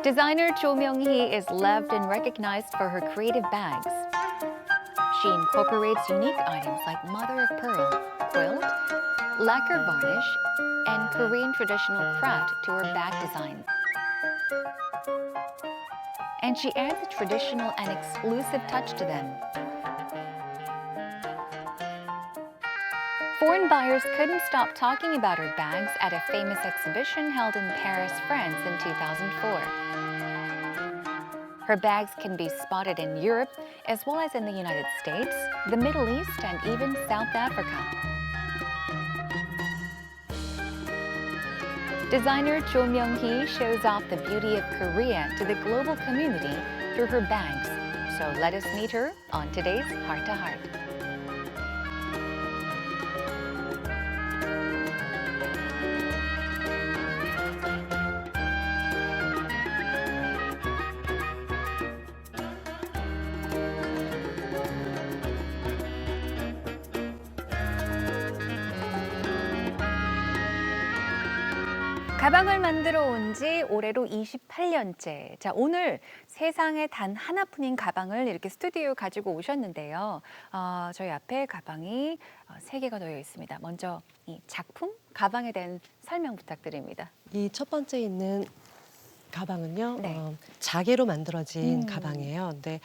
Designer Cho Myung-hee is loved and recognized for her creative bags. She incorporates unique items like mother of pearl, quilt, lacquer varnish, and Korean traditional craft to her bag design. And she adds a traditional and exclusive touch to them. Foreign buyers couldn't stop talking about her bags at a famous exhibition held in Paris, France in 2004. Her bags can be spotted in Europe as well as in the United States, the Middle East, and even South Africa. Designer Cho Myung-hee shows off the beauty of Korea to the global community through her bags. So let us meet her on today's Heart to Heart. 가방을 만들어 온 지 올해로 28년째. 자, 오늘 세상에 단 하나뿐인 가방을 이렇게 스튜디오에 가지고 오셨는데요. 저희 앞에 가방이 3개가 놓여 있습니다. 먼저 이 작품, 가방에 대한 설명 부탁드립니다. 이 첫 번째 있는 가방은요, 네. 자개로 만들어진 가방이에요. 근데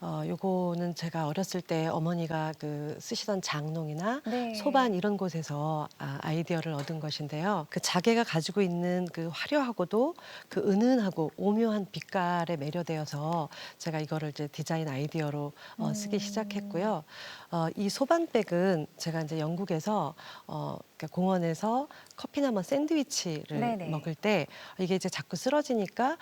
요거는 제가 어렸을 때 어머니가 그 쓰시던 장롱이나 네. 소반 이런 곳에서 아이디어를 얻은 것인데요. 그 자개가 가지고 있는 그 화려하고도 그 은은하고 오묘한 빛깔에 매료되어서 제가 이거를 이제 디자인 아이디어로 쓰기 시작했고요. 이 소반백은 제가 이제 영국에서 그러니까 공원에서 커피나 뭐 샌드위치를 네네. 먹을 때 이게 이제 자꾸 쓰러지니까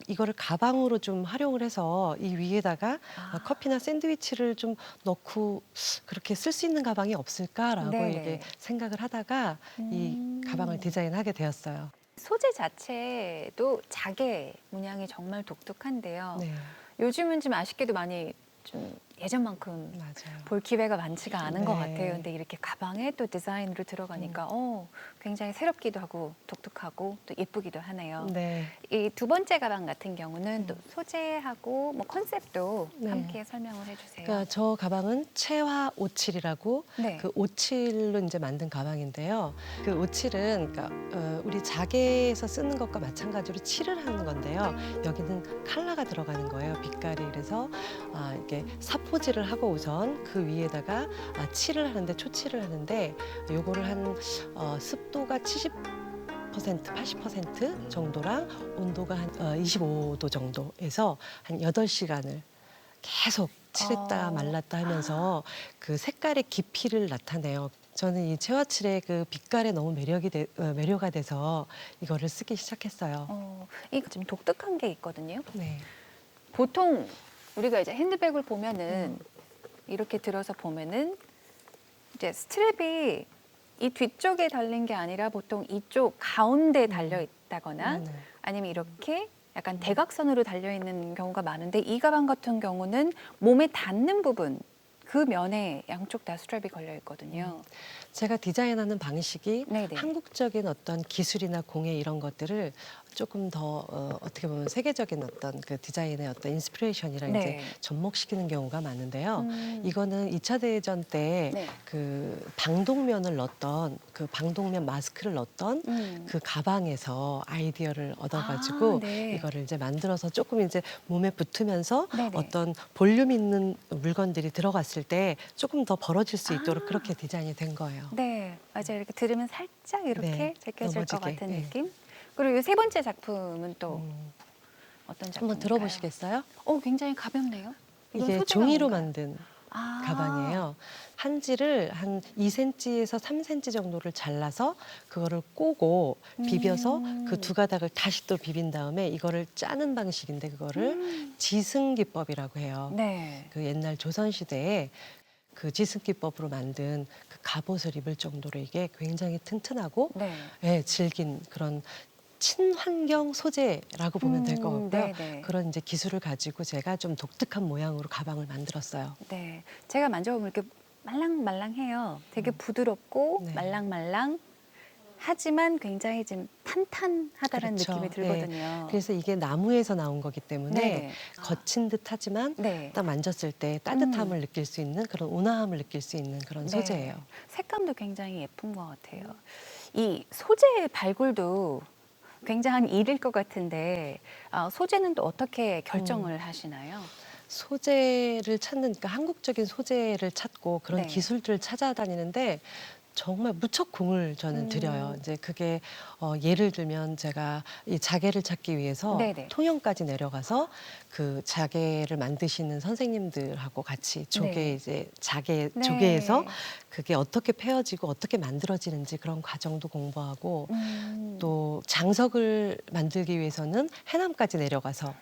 이거를 가방으로 좀 활용을 해서 이 위에다가 커피나 샌드위치를 좀 넣고 그렇게 쓸 수 있는 가방이 없을까라고 네네. 이게 생각을 하다가 이 가방을 디자인하게 되었어요. 소재 자체도 자개 문양이 정말 독특한데요. 네, 요즘은 좀 아쉽게도 많이 좀 예전만큼 맞아요. 볼 기회가 많지가 않은 것 네. 같아요. 근데 이렇게 가방에 또 디자인으로 들어가니까 굉장히 새롭기도 하고 독특하고 또 예쁘기도 하네요. 네. 이 두 번째 가방 같은 경우는 또 소재하고 뭐 컨셉도 네. 함께 설명을 해주세요. 그러니까 저 가방은 체화 57이라고 네. 그 57로 이제 만든 가방인데요. 그 57은 그러니까 우리 자개에서 쓰는 것과 마찬가지로 칠을 하는 건데요. 여기는 컬러가 들어가는 거예요. 빛깔이. 그래서 이게 사포질을 하고 우선 그 위에다가 칠을 하는데 초칠을 하는데 요거를 한 습도가 80% 정도랑 온도가 한 25도 정도에서 한 8시간을 계속 칠했다 말랐다 하면서 그 색깔의 깊이를 나타내요. 저는 이 체화칠의 그 빛깔에 너무 매료가 돼서 이거를 쓰기 시작했어요. 이거 좀 독특한 게 있거든요. 네. 보통 우리가 이제 핸드백을 보면은 이렇게 들어서 보면은 이제 스트랩이 이 뒤쪽에 달린 게 아니라 보통 이쪽 가운데 달려 있다거나 아니면 이렇게 약간 대각선으로 달려 있는 경우가 많은데 이 가방 같은 경우는 몸에 닿는 부분 그 면에 양쪽 다 스트랩이 걸려 있거든요. 제가 디자인하는 방식이 네네. 한국적인 어떤 기술이나 공예 이런 것들을 조금 더 어떻게 보면 세계적인 어떤 그 디자인의 어떤 인스피레이션이라 네. 이제 접목시키는 경우가 많은데요. 음. 이거는 2차 대전 때 네. 그 방독면을 넣었던 그 방독면 마스크를 넣었던 그 가방에서 아이디어를 얻어가지고 네. 이거를 이제 만들어서 조금 이제 몸에 붙으면서 네네. 어떤 볼륨 있는 물건들이 들어갔을 때 조금 더 벌어질 수 있도록 그렇게 디자인이 된 거예요. 네, 맞아요. 이렇게 들으면 살짝 이렇게 네, 제껴질 것 넘어지게, 같은 네. 느낌. 그리고 이 세 번째 작품은 또 어떤 작품일까요? 한번 들어보시겠어요? 굉장히 가볍네요. 이건 이게 소재가 종이로 뭔가요? 만든 아. 가방이에요. 한지를 한 2cm에서 3cm 정도를 잘라서 그거를 꼬고 비벼서 그 두 가닥을 다시 또 비빈 다음에 이거를 짜는 방식인데 그거를 지승기법이라고 해요. 네. 그 옛날 조선 시대에 그 지승기법으로 만든 그 갑옷을 입을 정도로 이게 굉장히 튼튼하고 네. 예, 질긴 그런 친환경 소재라고 보면 될 것 같고요. 네네. 그런 이제 기술을 가지고 제가 좀 독특한 모양으로 가방을 만들었어요. 네. 제가 만져보면 이렇게 말랑말랑해요. 되게 부드럽고 네. 말랑말랑 하지만 굉장히 좀 탄탄하다는 그렇죠. 느낌이 들거든요. 네. 그래서 이게 나무에서 나온 거기 때문에 네. 거친 듯 하지만 네. 딱 만졌을 때 따뜻함을 느낄 수 있는 그런 온화함을 느낄 수 있는 그런 네. 소재예요. 색감도 굉장히 예쁜 것 같아요. 이 소재 발굴도 굉장한 일일 것 같은데 소재는 또 어떻게 결정을 하시나요? 소재를 찾는, 그러니까 한국적인 소재를 찾고 그런 네. 기술들을 찾아다니는데 정말 무척 공을 저는 들여요. 이제 그게 예를 들면 제가 이 자개를 찾기 위해서 네네. 통영까지 내려가서 그 자개를 만드시는 선생님들하고 같이 조개 네. 이제 자개 네. 조개에서 그게 어떻게 페어지고 어떻게 만들어지는지 그런 과정도 공부하고 또 장석을 만들기 위해서는 해남까지 내려가서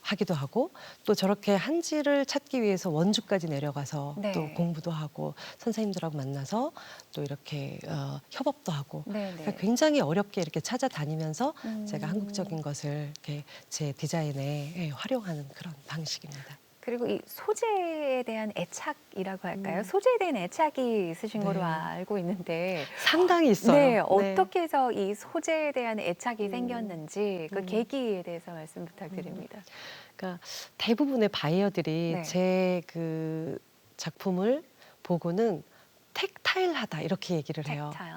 하기도 하고 또 저렇게 한지를 찾기 위해서 원주까지 내려가서 네. 또 공부도 하고 선생님들하고 만나서 또 이렇게 협업도 하고 네네. 그러니까 굉장히 어렵게 이렇게 찾아다니면서 제가 음. 한국적인 것을 이렇게 제 디자인에 활용하는 그런 방식입니다. 그리고 이 소재에 대한 애착이라고 할까요? 소재에 대한 애착이 있으신 네. 거로 알고 있는데 상당히 있어요. 네, 어떻게 해서 이 소재에 대한 애착이 생겼는지 그 음. 계기에 대해서 말씀 부탁드립니다. 그러니까 대부분의 바이어들이 네. 제 그 작품을 보고는 텍타일하다 이렇게 얘기를 해요. 텍타일.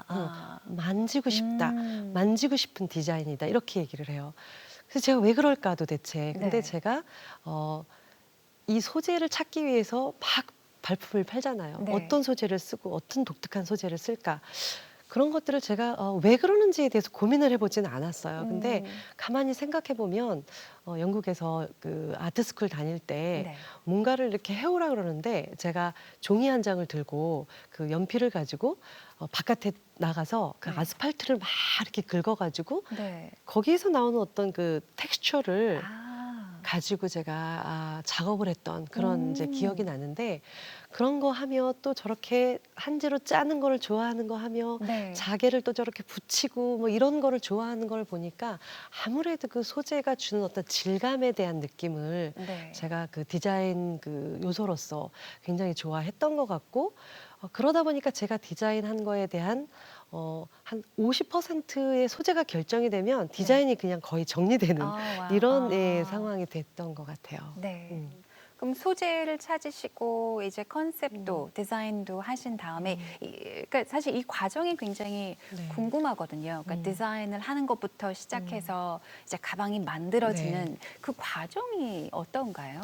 만지고 싶다, 음. 만지고 싶은 디자인이다 이렇게 얘기를 해요. 그래서 제가 왜 그럴까 도대체. 근데 네. 제가 이 소재를 찾기 위해서 막 발품을 팔잖아요. 네. 어떤 소재를 쓰고 어떤 독특한 소재를 쓸까. 그런 것들을 제가 왜 그러는지에 대해서 고민을 해보지는 않았어요. 근데 가만히 생각해 보면 영국에서 그 아트스쿨 다닐 때 네. 뭔가를 이렇게 해오라 그러는데 제가 종이 한 장을 들고 그 연필을 가지고 바깥에 나가서 그 네. 아스팔트를 막 이렇게 긁어가지고 네. 거기에서 나오는 어떤 그 텍스처를 아. 가지고 제가 작업을 했던 그런 이제 기억이 음. 나는데 그런 거 하며 또 저렇게 한지로 짜는 거를 좋아하는 거 하며 네. 자개를 또 저렇게 붙이고 뭐 이런 거를 좋아하는 걸 보니까 아무래도 그 소재가 주는 어떤 질감에 대한 느낌을 네. 제가 그 디자인 그 요소로서 굉장히 좋아했던 것 같고 그러다 보니까 제가 디자인한 거에 대한 한 50%의 소재가 결정이 되면 디자인이 그냥 거의 정리되는 와. 이런 상황이 됐던 것 같아요. 네. 그럼 소재를 찾으시고 이제 컨셉도 디자인도 하신 다음에 그러니까 사실 이 과정이 굉장히 네. 궁금하거든요. 그러니까 디자인을 하는 것부터 시작해서 이제 가방이 만들어지는 그 과정이 어떤가요?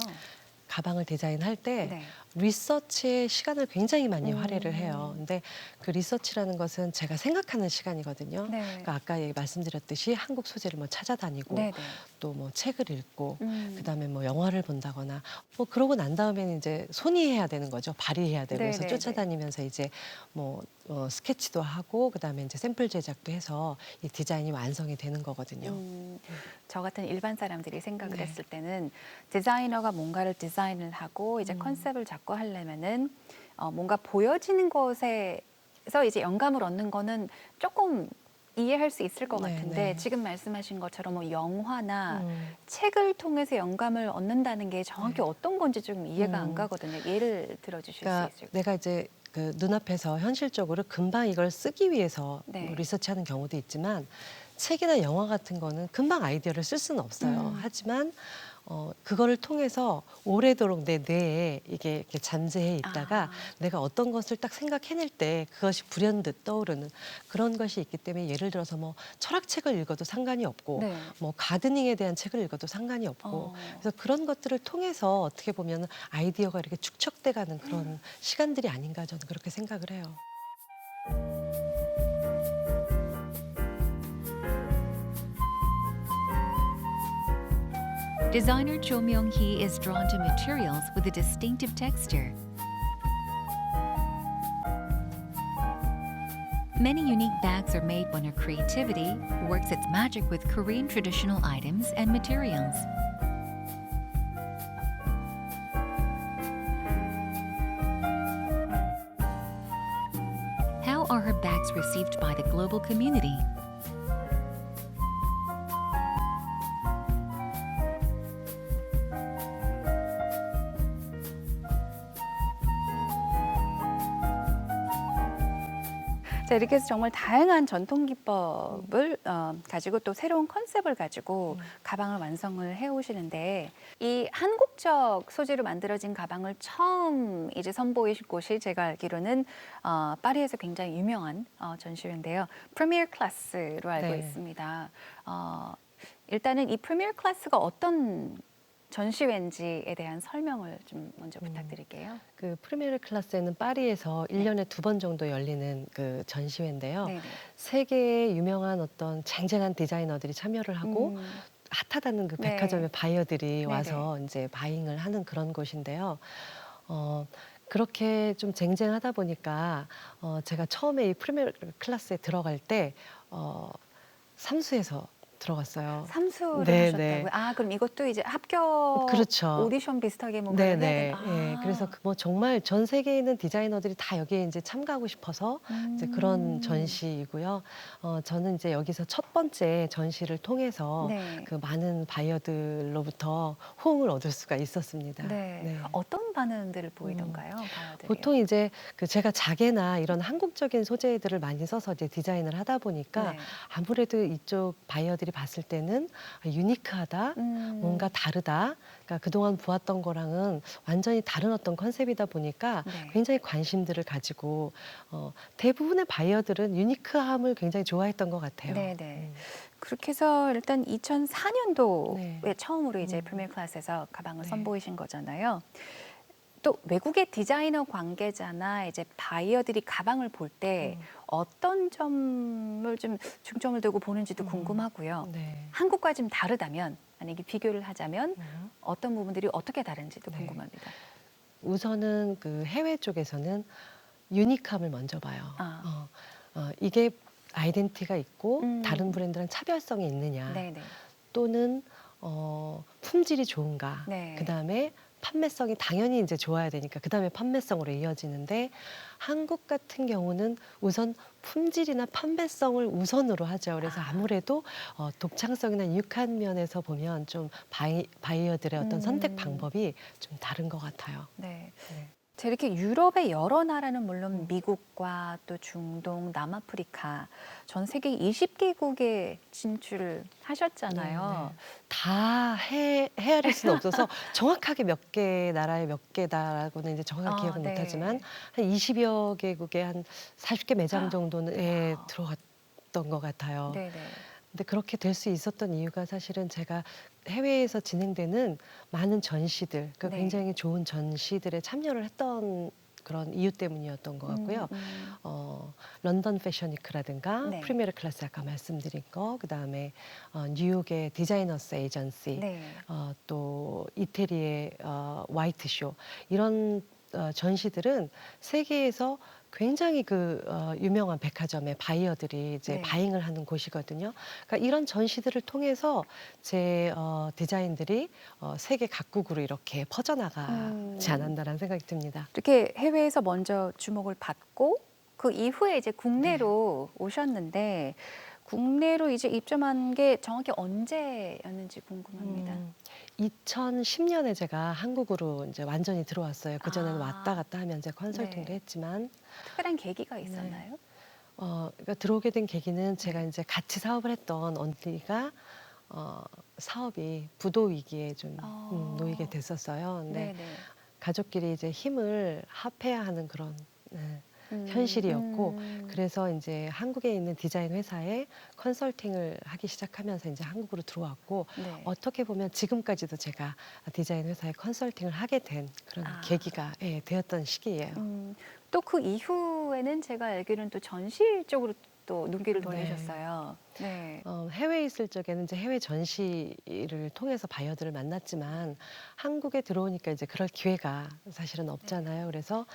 가방을 디자인할 때 네. 리서치에 시간을 굉장히 많이 할애를 해요. 근데 그 리서치라는 것은 제가 생각하는 시간이거든요. 네. 그러니까 아까 말씀드렸듯이 한국 소재를 뭐 찾아다니고 네네. 또 뭐 책을 읽고 그다음에 음. 뭐 영화를 본다거나 뭐 그러고 난 다음에는 이제 손이해야 되는 거죠. 발휘해야 되고 그래서 네네네. 쫓아다니면서 이제 뭐 스케치도 하고 그다음에 이제 샘플 제작도 해서 이 디자인이 완성이 되는 거거든요. 저 같은 일반 사람들이 생각을 네. 했을 때는 디자이너가 뭔가를 디자인을 하고 이제 컨셉을 잡고 하려면은 뭔가 보여지는 것에서 이제 영감을 얻는 거는 조금 이해할 수 있을 것 네, 같은데 네. 지금 말씀하신 것처럼 뭐 영화나 음. 책을 통해서 영감을 얻는다는 게 정확히 네. 어떤 건지 좀 이해가 안 가거든요. 예를 들어주실 그러니까 수 있을까요? 내가 이제 그 눈앞에서 현실적으로 금방 이걸 쓰기 위해서 네. 뭐 리서치하는 경우도 있지만 책이나 영화 같은 거는 금방 아이디어를 쓸 수는 없어요. 하지만 그거를 통해서 오래도록 내 뇌에 이게 이렇게 잠재해 있다가 내가 어떤 것을 딱 생각해낼 때 그것이 불현듯 떠오르는 그런 것이 있기 때문에 예를 들어서 뭐 철학책을 읽어도 상관이 없고 네. 뭐 가드닝에 대한 책을 읽어도 상관이 없고 그래서 그런 것들을 통해서 어떻게 보면 아이디어가 이렇게 축적돼 가는 그런 시간들이 아닌가 저는 그렇게 생각을 해요. Designer Cho Myung-hee is drawn to materials with a distinctive texture. Many unique bags are made when her creativity works its magic with Korean traditional items and materials. How are her bags received by the global community? 자, 이렇게 해서 정말 다양한 전통 기법을 가지고 또 새로운 컨셉을 가지고 가방을 완성을 해오시는데 이 한국적 소재로 만들어진 가방을 처음 이제 선보이실 곳이 제가 알기로는 파리에서 굉장히 유명한 전시회인데요. 프리미어 클래스로 알고 네. 있습니다. 일단은 이 프리미어 클래스가 어떤 전시회인지에 대한 설명을 좀 먼저 부탁드릴게요. 그 프리미어르 클래스는 파리에서 1년에 2번 정도 열리는 그 전시회인데요. 네네. 세계의 유명한 어떤 쟁쟁한 디자이너들이 참여를 하고 핫하다는 그 네. 백화점의 바이어들이 네네. 와서 이제 바잉을 하는 그런 곳인데요. 그렇게 좀 쟁쟁하다 보니까 제가 처음에 이 프리미어 클래스에 들어갈 때 삼수에서 들어갔어요. 삼수를 네, 하셨다고요? 네. 아, 그럼 이것도 이제 합격 그렇죠. 오디션 비슷하게 뭔가를 해야 네네. 되나? 예. 그래서 뭐 정말 전 세계에 있는 디자이너들이 다 여기에 이제 참가하고 싶어서 이제 그런 전시이고요. 저는 이제 여기서 첫 번째 전시를 통해서 네. 그 많은 바이어들로부터 호응을 얻을 수가 있었습니다. 네. 네. 어떤 반응들을 보이던가요, 바이어들이요? 보통 이제 그 제가 자개나 이런 한국적인 소재들을 많이 써서 이제 디자인을 하다 보니까 네. 아무래도 이쪽 바이어들이 봤을 때는 유니크하다, 뭔가 다르다. 그러니까 그동안 보았던 거랑은 완전히 다른 어떤 컨셉이다 보니까 네. 굉장히 관심들을 가지고 대부분의 바이어들은 유니크함을 굉장히 좋아했던 것 같아요. 네네. 그렇게 해서 일단 2004년도에 네. 처음으로 이제 프리미어 클래스에서 가방을 선보이신 거잖아요. 또 외국의 디자이너 관계자나 이제 바이어들이 가방을 볼 때 어떤 점을 좀 중점을 두고 보는지도 궁금하고요. 네. 한국과 좀 다르다면 만약에 비교를 하자면 어떤 부분들이 어떻게 다른지도 네. 궁금합니다. 우선은 그 해외 쪽에서는 유니크함을 먼저 봐요. 아. 이게 아이덴티티가 있고 다른 음. 브랜드랑 차별성이 있느냐, 네네. 또는 품질이 좋은가. 네. 그다음에 판매성이 당연히 이제 좋아야 되니까 그다음에 판매성으로 이어지는데, 한국 같은 경우는 우선 품질이나 판매성을 우선으로 하죠. 그래서 아무래도 독창성이나 유익한 면에서 보면 좀 바이어들의 어떤 선택 방법이 좀 다른 것 같아요. 네. 네. 자, 이렇게 유럽의 여러 나라는 물론 미국과 또 중동, 남아프리카 전 세계 20개국에 진출을 하셨잖아요. 다 헤아릴 수는 없어서 정확하게 몇 개 나라에 몇 개다라고는 이제 정확하게 기억은 네. 못하지만 한 20여 개국에 한 40개 매장 정도는 들어갔던 것 같아요. 네네. 근데 그렇게 될 수 있었던 이유가 사실은 제가 해외에서 진행되는 많은 전시들, 그 네. 굉장히 좋은 전시들에 참여를 했던 그런 이유 때문이었던 것 같고요. 런던 패션위크라든가 네. 프리미어 클래스 아까 말씀드린 거, 그다음에 뉴욕의 디자이너스 에이전시, 네. 또 이태리의 화이트쇼, 이런 전시들은 세계에서 굉장히 그 유명한 백화점의 바이어들이 이제 네. 바잉을 하는 곳이거든요. 그러니까 이런 전시들을 통해서 제 디자인들이 세계 각국으로 이렇게 퍼져나가지 않았나라는 생각이 듭니다. 이렇게 해외에서 먼저 주목을 받고 그 이후에 이제 국내로 오셨는데 국내로 이제 입점한 게 정확히 언제였는지 궁금합니다. 2010년에 제가 한국으로 이제 완전히 들어왔어요. 그전에는 아. 왔다 갔다 하면서 컨설팅도 네. 했지만, 특별한 계기가 있었나요? 그러니까 들어오게 된 계기는 제가 이제 같이 사업을 했던 언니가 사업이 부도 위기에 좀 놓이게 됐었어요. 근데 네네. 가족끼리 이제 힘을 합해야 하는 그런 현실이었고, 그래서 이제 한국에 있는 디자인 회사에 컨설팅을 하기 시작하면서 이제 한국으로 들어왔고, 네. 어떻게 보면 지금까지도 제가 디자인 회사에 컨설팅을 하게 된 그런 계기가 되었던 시기예요. 또 그 이후에는 제가 알기로는 또 전시 쪽으로 또 눈길을 네. 돌리셨어요. 네. 해외에 있을 적에는 이제 해외 전시를 통해서 바이어들을 만났지만, 한국에 들어오니까 이제 그럴 기회가 사실은 없잖아요. 그래서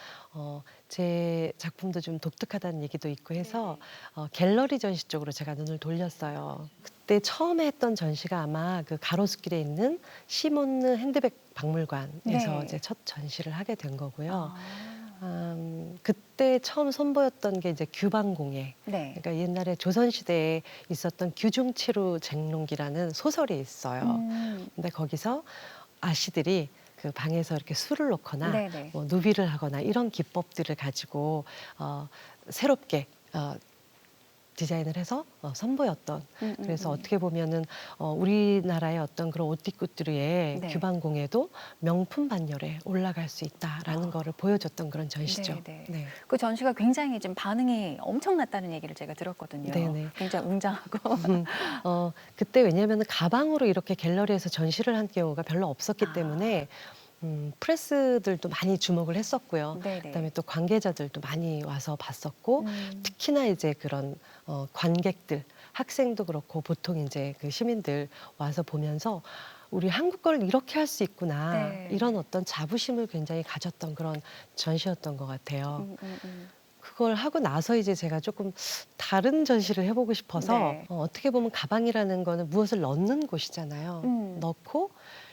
제 작품도 좀 독특하다는 얘기도 있고 해서 갤러리 전시 쪽으로 제가 눈을 돌렸어요. 그때 처음에 했던 전시가 아마 그 가로수길에 있는 시몬느 핸드백 박물관에서 네. 이제 첫 전시를 하게 된 거고요. 아, 그때 처음 선보였던 게 이제 규방공예. 네. 그러니까 옛날에 조선시대에 있었던 규중치루 쟁론기라는 소설이 있어요. 근데 거기서 아씨들이 그 방에서 이렇게 술을 놓거나 네네. 뭐 누비를 하거나 이런 기법들을 가지고 새롭게 디자인을 해서 선보였던 그래서 어떻게 보면은 우리나라의 어떤 그런 오띠꾸뚜리의 네. 규방공예도 명품 반열에 올라갈 수 있다라는 거를 보여줬던 그런 전시죠. 네, 네. 네. 그 전시가 굉장히 좀 반응이 엄청났다는 얘기를 제가 들었거든요. 네네. 굉장히 웅장하고. 그때 왜냐하면 가방으로 이렇게 갤러리에서 전시를 한 경우가 별로 없었기 아. 때문에 프레스들도 많이 주목을 했었고요. 네네. 그다음에 또 관계자들도 많이 와서 봤었고 특히나 이제 그런 관객들, 학생도 그렇고 보통 이제 그 시민들 와서 보면서 우리 한국 걸 이렇게 할 수 있구나 네. 이런 어떤 자부심을 굉장히 가졌던 그런 전시였던 것 같아요. 그걸 하고 나서 이제 제가 조금 다른 전시를 해보고 싶어서 네. 어떻게 보면 가방이라는 거는 무엇을 넣는 곳이잖아요. 음. 넣고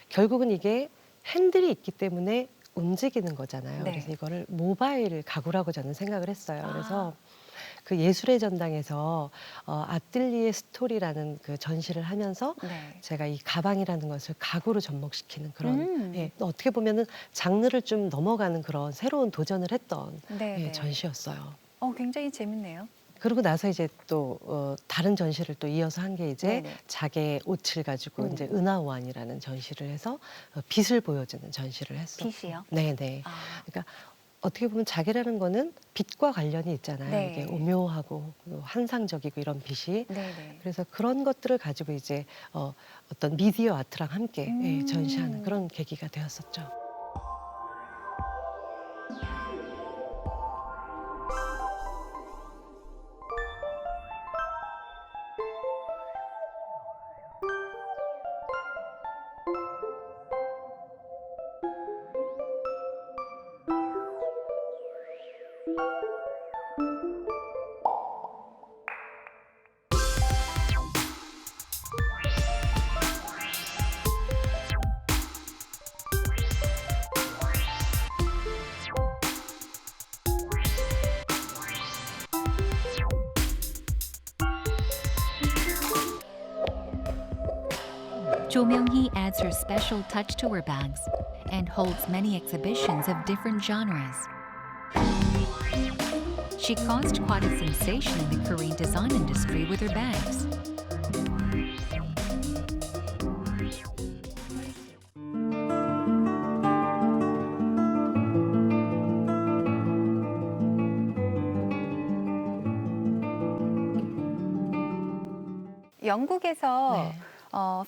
결국은 이게 핸들이 있기 때문에 움직이는 거잖아요. 네. 그래서 이거를 모바일 가구라고 저는 생각을 했어요. 아. 그래서 그 예술의 전당에서 아뜰리에 스토리라는 그 전시를 하면서 네. 제가 이 가방이라는 것을 가구로 접목시키는 그런 음. 예, 또 어떻게 보면은 장르를 좀 넘어가는 그런 새로운 도전을 했던 네, 예, 네. 전시였어요. 굉장히 재밌네요. 그러고 나서 이제 또 다른 전시를 또 이어서 한 게 이제 네네. 자개 옷을 가지고 이제 음. 은하원이라는 전시를 해서 빛을 보여주는 전시를 했었고. 빛이요? 네네. 아. 그러니까 어떻게 보면 자개라는 거는 빛과 관련이 있잖아요. 네. 이게 오묘하고 환상적이고 이런 빛이. 네네. 그래서 그런 것들을 가지고 이제 어떤 미디어 아트랑 함께 예, 전시하는 그런 계기가 되었었죠. Jo Myung-hee adds her special touch to her bags and holds many exhibitions of different genres. She caused quite a sensation in the Korean design industry with her bags. 영국에서 네.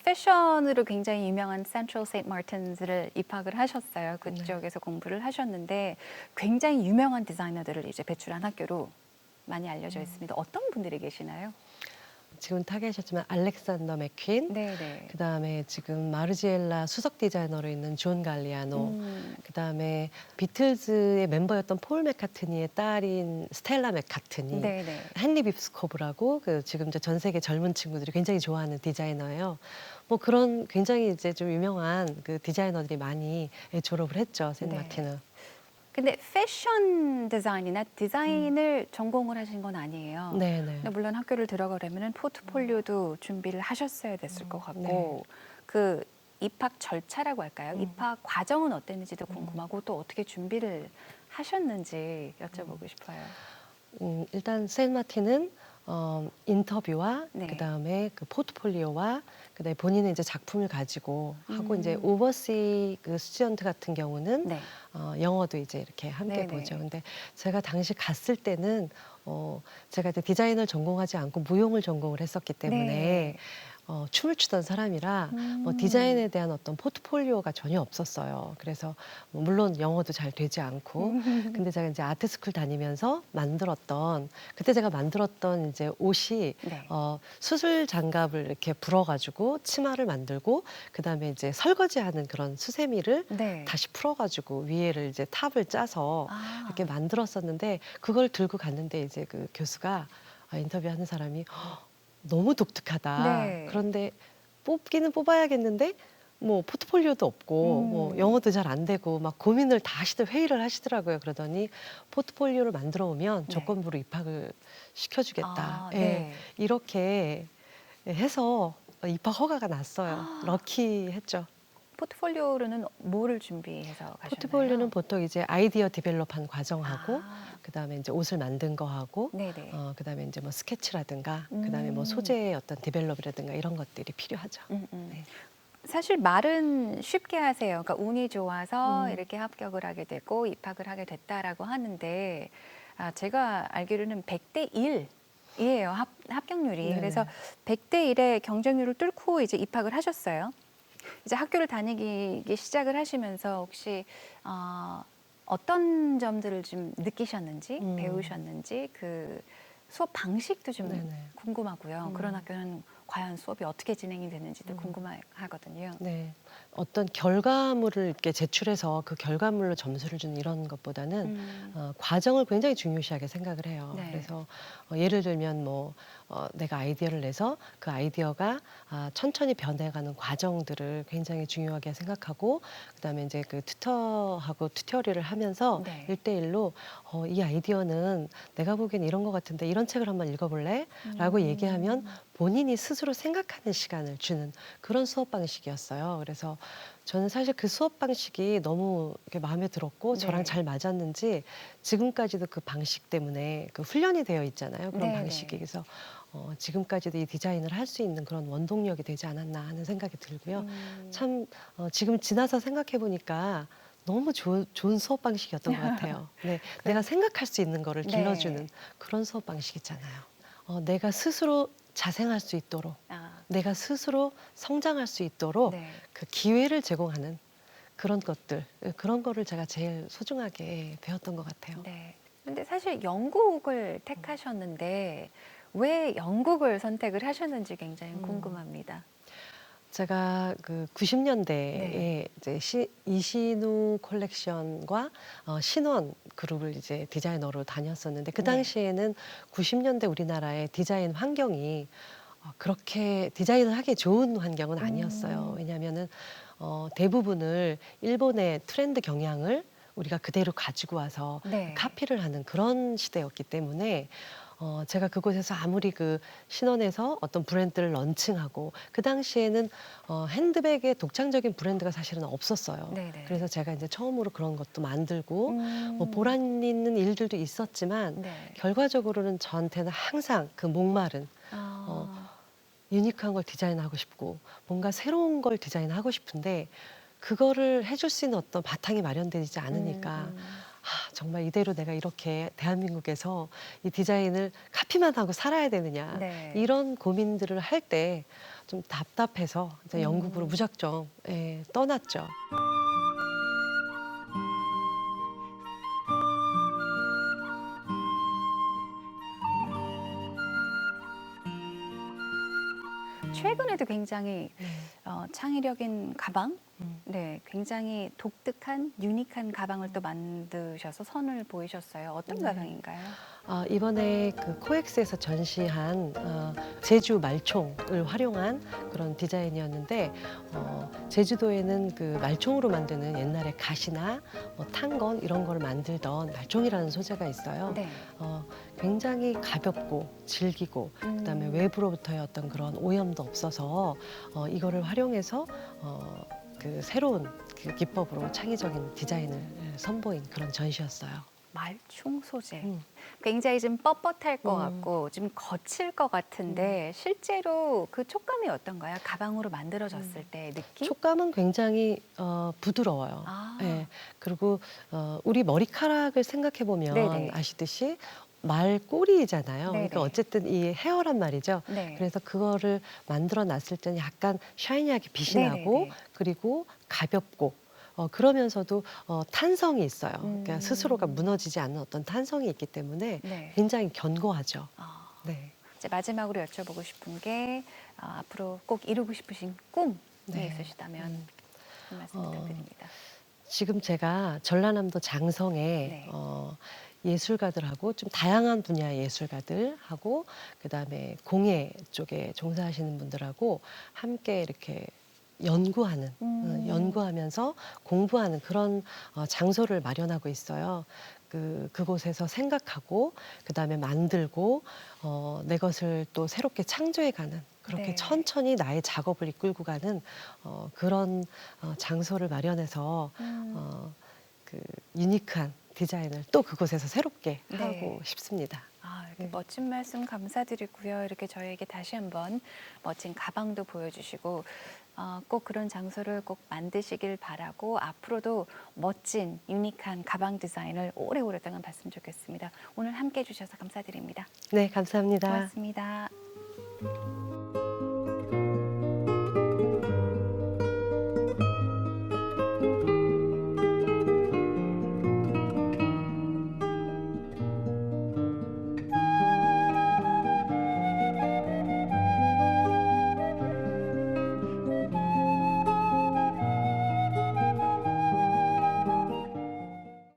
패션으로 굉장히 유명한 센트럴 세인트 마틴스를 입학을 하셨어요. 그쪽에서 공부를 하셨는데 굉장히 유명한 디자이너들을 이제 배출한 학교로 많이 알려져 있습니다. 어떤 분들이 계시나요? 지금 타계하셨지만 알렉산더 맥퀸, 네네. 그다음에 지금 마르지엘라 수석 디자이너로 있는 존 갈리아노, 그다음에 비틀즈의 멤버였던 폴 맥카트니의 딸인 스텔라 맥카트니, 네네. 헨리 빕스코브라고 그 지금 이제 전 세계 젊은 친구들이 굉장히 좋아하는 디자이너예요. 뭐 그런 굉장히 이제 좀 유명한 그 디자이너들이 많이 졸업을 했죠, 네. 센마틴은. 근데 패션 디자인이나 디자인을 전공을 하신 건 아니에요. 네네. 근데 물론 학교를 들어가려면 포트폴리오도 준비를 하셨어야 됐을 것 같고 그 입학 절차라고 할까요? 입학 과정은 어땠는지도 궁금하고 또 어떻게 준비를 하셨는지 여쭤보고 싶어요. 일단 세인마틴은 인터뷰와 네. 그다음에 그 포트폴리오와 그다음에 본인의 이제 작품을 가지고 하고 이제 오버시 그 스튜던트 같은 경우는 네. 영어도 이제 이렇게 함께 네네. 보죠. 근데 제가 당시 갔을 때는 제가 이제 디자인을 전공하지 않고 무용을 전공을 했었기 때문에 네. 춤을 추던 사람이라 디자인에 대한 어떤 포트폴리오가 전혀 없었어요. 그래서 뭐 물론 영어도 잘 되지 않고 근데 제가 이제 아트스쿨 다니면서 만들었던 그때 제가 만들었던 이제 옷이 네. 수술 장갑을 이렇게 불어가지고 치마를 만들고 그다음에 이제 설거지하는 그런 수세미를 네. 다시 풀어가지고 위에를 이제 탑을 짜서 아. 이렇게 만들었었는데 그걸 들고 갔는데 이제 그 교수가 인터뷰하는 사람이 너무 독특하다. 네. 그런데 뽑기는 뽑아야겠는데 뭐 포트폴리오도 없고 뭐 영어도 잘 안 되고 막 고민을 다 회의를 하시더라고요. 그러더니 포트폴리오를 만들어 오면 네. 조건부로 입학을 시켜주겠다. 아, 예, 네. 이렇게 해서 입학 허가가 났어요. 럭키했죠. 포트폴리오로는 뭐를 준비해서 가셨나요? 포트폴리오는 보통 이제 아이디어 디벨롭한 과정하고 아, 그다음에 이제 옷을 만든 거 하고 네네. 그다음에 이제 뭐 스케치라든가 그다음에 뭐 음. 소재의 어떤 디벨롭이라든가 이런 것들이 필요하죠. 네. 사실 말은 쉽게 하세요. 그러니까 운이 좋아서 음. 이렇게 합격을 하게 되고 입학을 하게 됐다라고 하는데 제가 알기로는 100대 1이에요. 합격률이. 네네. 그래서 100대 1의 경쟁률을 뚫고 이제 입학을 하셨어요. 이제 학교를 다니기 시작을 하시면서 혹시 어떤 점들을 좀 느끼셨는지 배우셨는지 그 수업 방식도 좀 네네. 궁금하고요. 그런 학교는 과연 수업이 어떻게 진행이 되는지도 궁금하거든요. 네. 어떤 결과물을 이렇게 제출해서 그 결과물로 점수를 주는 이런 것보다는 과정을 굉장히 중요시하게 생각을 해요. 네. 그래서 예를 들면 뭐 내가 아이디어를 내서 그 아이디어가 천천히 변해가는 과정들을 굉장히 중요하게 생각하고 그다음에 이제 그 튜터하고 튜토리얼을 하면서 네. 1대1로 이 아이디어는 내가 보기엔 이런 것 같은데 이런 책을 한번 읽어볼래? 라고 얘기하면 본인이 스스로 생각하는 시간을 주는 그런 수업 방식이었어요. 그래서 저는 사실 그 수업 방식이 너무 이렇게 마음에 들었고 저랑 네. 잘 맞았는지 지금까지도 그 방식 때문에 그 훈련이 되어 있잖아요. 그런 네, 방식이. 네. 그래서 지금까지도 이 디자인을 할 수 있는 그런 원동력이 되지 않았나 하는 생각이 들고요. 참 지금 지나서 생각해 보니까 너무 좋은 수업 방식이었던 것 같아요. 네, 내가 생각할 수 있는 거를 네. 길러주는 그런 수업 방식 있잖아요. 내가 스스로 자생할 수 있도록 내가 스스로 성장할 수 있도록 네. 그 기회를 제공하는 그런 것들, 그런 거를 제가 제일 소중하게 배웠던 것 같아요. 네. 근데 사실 영국을 택하셨는데 왜 영국을 선택을 하셨는지 굉장히 궁금합니다. 제가 그 90년대에 네. 이제 이신우 컬렉션과 신원 그룹을 이제 디자이너로 다녔었는데 그 네. 당시에는 90년대 우리나라의 디자인 환경이 그렇게 디자인을 하기 좋은 환경은 아니었어요. 왜냐하면은 대부분을 일본의 트렌드 경향을 우리가 그대로 가지고 와서 네. 카피를 하는 그런 시대였기 때문에 제가 그곳에서 아무리 그 신원에서 어떤 브랜드를 런칭하고 그 당시에는 핸드백의 독창적인 브랜드가 사실은 없었어요. 네네. 그래서 제가 이제 처음으로 그런 것도 만들고 뭐 음. 보람 있는 일들도 있었지만 네. 결과적으로는 저한테는 항상 그 목마른 아, 유니크한 걸 디자인하고 싶고 뭔가 새로운 걸 디자인하고 싶은데 그거를 해줄 수 있는 어떤 바탕이 마련되지 않으니까 정말 이대로 내가 이렇게 대한민국에서 이 디자인을 카피만 하고 살아야 되느냐 네. 이런 고민들을 할 때 좀 답답해서 이제 영국으로 무작정 떠났죠. 최근에도 굉장히 네. 창의력인 가방, 음. 네, 굉장히 독특한 유니크한 가방을 또 만드셔서 선을 보이셨어요. 어떤 네. 가방인가요? 이번에 그 코엑스에서 전시한 제주 말총을 활용한 그런 디자인이었는데 제주도에는 그 말총으로 만드는 옛날에 갓이나 뭐 탄건 이런 걸 만들던 말총이라는 소재가 있어요. 네. 굉장히 가볍고 질기고 그다음에 외부로부터의 어떤 그런 오염도 없어서 이거를 활용해서 그 새로운 그 기법으로 창의적인 디자인을 선보인 그런 전시였어요. 말총 소재. 음. 굉장히 좀 뻣뻣할 것 같고 좀 거칠 것 같은데 실제로 그 촉감이 어떤가요? 가방으로 만들어졌을 때 느낌? 촉감은 굉장히 부드러워요. 아. 예. 그리고 우리 머리카락을 생각해 보면 네네. 아시듯이 말 꼬리잖아요. 네네. 그러니까 어쨌든 이 헤어란 말이죠. 네. 그래서 그거를 만들어 놨을 때는 약간 샤이니하게 빛이 나고 네네네. 그리고 가볍고 그러면서도 탄성이 있어요. 그러니까 음. 스스로가 무너지지 않는 어떤 탄성이 있기 때문에 네. 굉장히 견고하죠. 아. 네. 이제 마지막으로 여쭤보고 싶은 게 앞으로 꼭 이루고 싶으신 꿈이 네. 있으시다면 한 말씀 부탁드립니다. 지금 제가 전라남도 장성에 네. 예술가들하고 좀 다양한 분야의 예술가들하고 그다음에 공예 쪽에 종사하시는 분들하고 함께 이렇게 연구하는 연구하면서 공부하는 그런 장소를 마련하고 있어요. 그곳에서 생각하고 그다음에 만들고 내 것을 또 새롭게 창조해가는 그렇게 네. 천천히 나의 작업을 이끌고 가는 그런 장소를 마련해서 그 유니크한 디자인을 또 그곳에서 새롭게 네. 하고 싶습니다. 이렇게 네. 멋진 말씀 감사드리고요. 이렇게 저에게 다시 한번 멋진 가방도 보여주시고 꼭 그런 장소를 꼭 만드시길 바라고 앞으로도 멋진 유니크한 가방 디자인을 오래오래 동안 봤으면 좋겠습니다. 오늘 함께 해주셔서 감사드립니다. 네, 감사합니다. 고맙습니다.